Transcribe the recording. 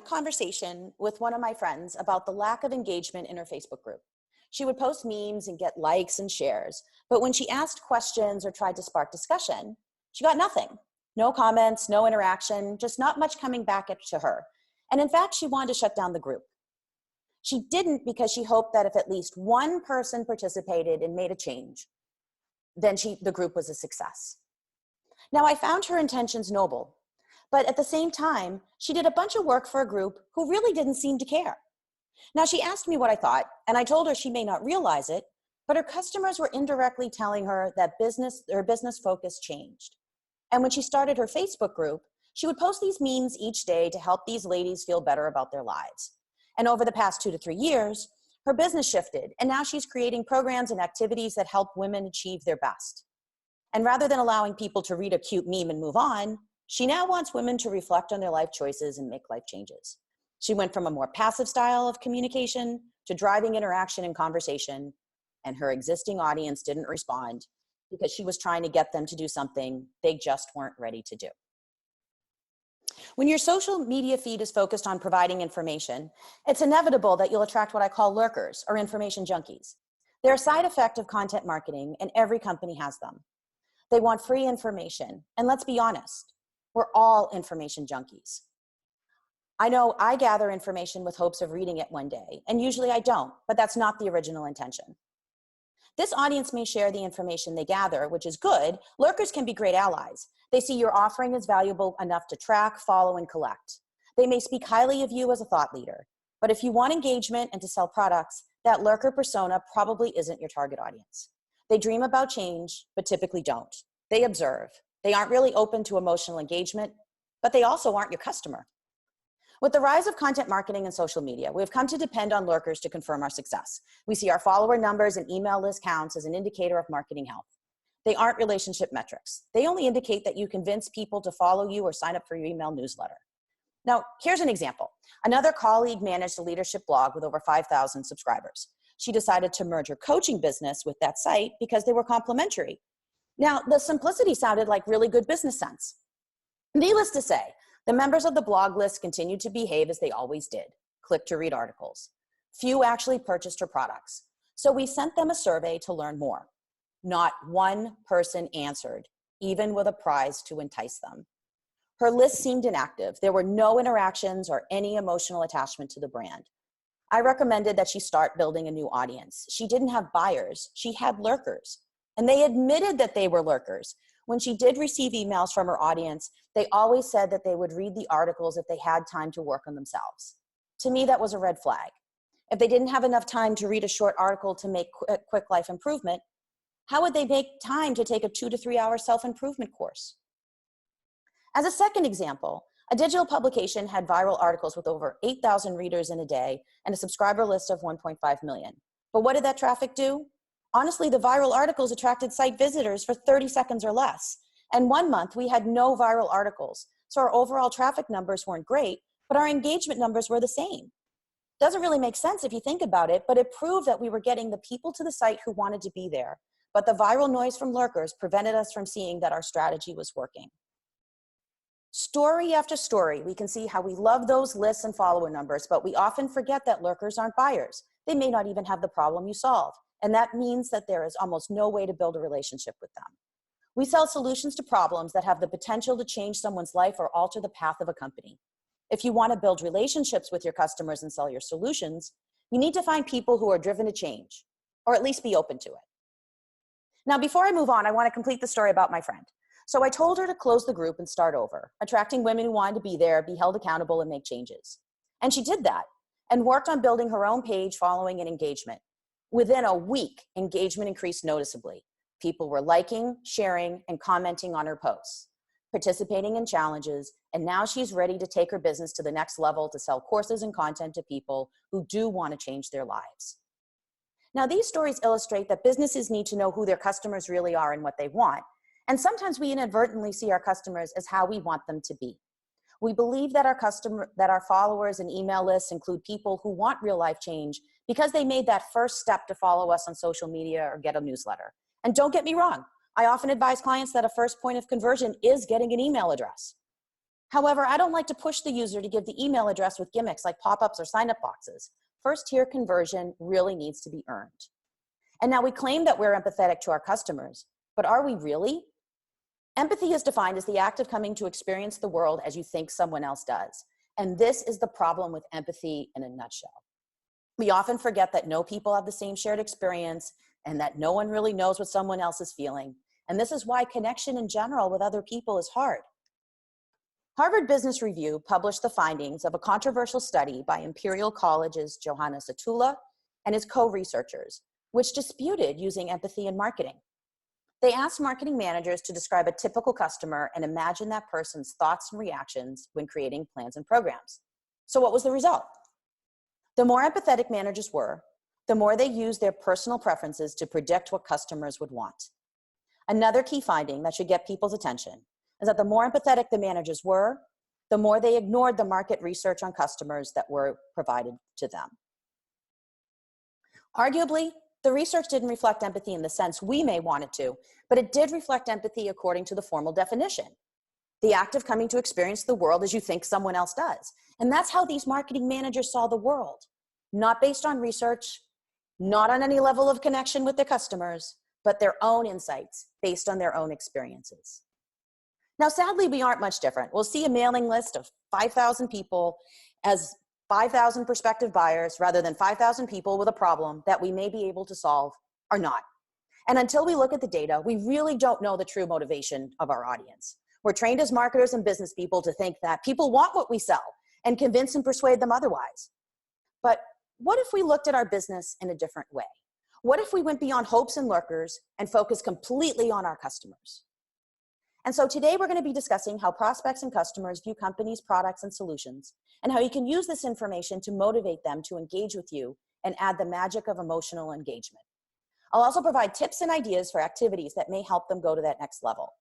conversation with one of my friends about the lack of engagement in her Facebook group. She would post memes and get likes and shares, but when she asked questions or tried to spark discussion, she got nothing. No comments, no interaction, just not much coming back to her. And in fact, she wanted to shut down the group. She didn't because she hoped that if at least one person participated and made a change, then the group was a success. Now, I found her intentions noble, but at the same time, she did a bunch of work for a group who really didn't seem to care. Now, she asked me what I thought, and I told her she may not realize it, but her customers were indirectly telling her that her business focus changed. And when she started her Facebook group, she would post these memes each day to help these ladies feel better about their lives. And over the past 2 to 3 years, her business shifted, and now she's creating programs and activities that help women achieve their best. And rather than allowing people to read a cute meme and move on, she now wants women to reflect on their life choices and make life changes. She went from a more passive style of communication to driving interaction and conversation, and her existing audience didn't respond because she was trying to get them to do something they just weren't ready to do. When your social media feed is focused on providing information, it's inevitable that you'll attract what I call lurkers or information junkies. They're a side effect of content marketing, and every company has them. They want free information, and let's be honest, we're all information junkies. I know I gather information with hopes of reading it one day, and usually I don't, but that's not the original intention. This audience may share the information they gather, which is good. Lurkers can be great allies. They see your offering is valuable enough to track, follow, and collect. They may speak highly of you as a thought leader, but if you want engagement and to sell products, that lurker persona probably isn't your target audience. They dream about change, but typically don't. They observe. They aren't really open to emotional engagement, but they also aren't your customer. With the rise of content marketing and social media, we've come to depend on lurkers to confirm our success. We see our follower numbers and email list counts as an indicator of marketing health. They aren't relationship metrics. They only indicate that you convince people to follow you or sign up for your email newsletter. Now, here's an example. Another colleague managed a leadership blog with over 5,000 subscribers. She decided to merge her coaching business with that site because they were complementary. Now, the simplicity sounded like really good business sense. Needless to say, the members of the blog list continued to behave as they always did, click to read articles. Few actually purchased her products. So we sent them a survey to learn more. Not one person answered, even with a prize to entice them. Her list seemed inactive. There were no interactions or any emotional attachment to the brand. I recommended that she start building a new audience. She didn't have buyers, she had lurkers. And they admitted that they were lurkers. When she did receive emails from her audience, they always said that they would read the articles if they had time to work on themselves. To me, that was a red flag. If they didn't have enough time to read a short article to make quick life improvement, how would they make time to take a 2 to 3 hour self-improvement course? As a second example, a digital publication had viral articles with over 8,000 readers in a day and a subscriber list of 1.5 million. But what did that traffic do? Honestly, the viral articles attracted site visitors for 30 seconds or less. And 1 month, we had no viral articles. So our overall traffic numbers weren't great, but our engagement numbers were the same. Doesn't really make sense if you think about it, but it proved that we were getting the people to the site who wanted to be there. But the viral noise from lurkers prevented us from seeing that our strategy was working. Story after story, we can see how we love those lists and follower numbers, but we often forget that lurkers aren't buyers. They may not even have the problem you solve. And that means that there is almost no way to build a relationship with them. We sell solutions to problems that have the potential to change someone's life or alter the path of a company. If you want to build relationships with your customers and sell your solutions, you need to find people who are driven to change, or at least be open to it. Now, before I move on, I want to complete the story about my friend. So I told her to close the group and start over, attracting women who wanted to be there, be held accountable, and make changes. And she did that and worked on building her own page, following, and engagement. Within a week, engagement increased noticeably. People were liking, sharing, and commenting on her posts, participating in challenges, and now she's ready to take her business to the next level to sell courses and content to people who do want to change their lives. Now, these stories illustrate that businesses need to know who their customers really are and what they want. And sometimes we inadvertently see our customers as how we want them to be. We believe that our followers and email lists include people who want real life change because they made that first step to follow us on social media or get a newsletter. And don't get me wrong, I often advise clients that a first point of conversion is getting an email address. However, I don't like to push the user to give the email address with gimmicks like pop-ups or sign-up boxes. First-tier conversion really needs to be earned. And now we claim that we're empathetic to our customers, but are we really? Empathy is defined as the act of coming to experience the world as you think someone else does. And this is the problem with empathy in a nutshell. We often forget that no people have the same shared experience and that no one really knows what someone else is feeling. And this is why connection in general with other people is hard. Harvard Business Review published the findings of a controversial study by Imperial College's Johannes Atula and his co-researchers, which disputed using empathy in marketing. They asked marketing managers to describe a typical customer and imagine that person's thoughts and reactions when creating plans and programs. So what was the result? The more empathetic managers were, the more they used their personal preferences to predict what customers would want. Another key finding that should get people's attention is that the more empathetic the managers were, the more they ignored the market research on customers that were provided to them. Arguably, the research didn't reflect empathy in the sense we may want it to, but it did reflect empathy according to the formal definition. The act of coming to experience the world as you think someone else does. And that's how these marketing managers saw the world. Not based on research, not on any level of connection with their customers, but their own insights based on their own experiences. Now, sadly, we aren't much different. We'll see a mailing list of 5,000 people as 5,000 prospective buyers rather than 5,000 people with a problem that we may be able to solve or not. And until we look at the data, we really don't know the true motivation of our audience. We're trained as marketers and business people to think that people want what we sell and convince and persuade them otherwise. But what if we looked at our business in a different way? What if we went beyond hopes and lurkers and focused completely on our customers? And so today we're going to be discussing how prospects and customers view companies, products, and solutions, and how you can use this information to motivate them to engage with you and add the magic of emotional engagement. I'll also provide tips and ideas for activities that may help them go to that next level.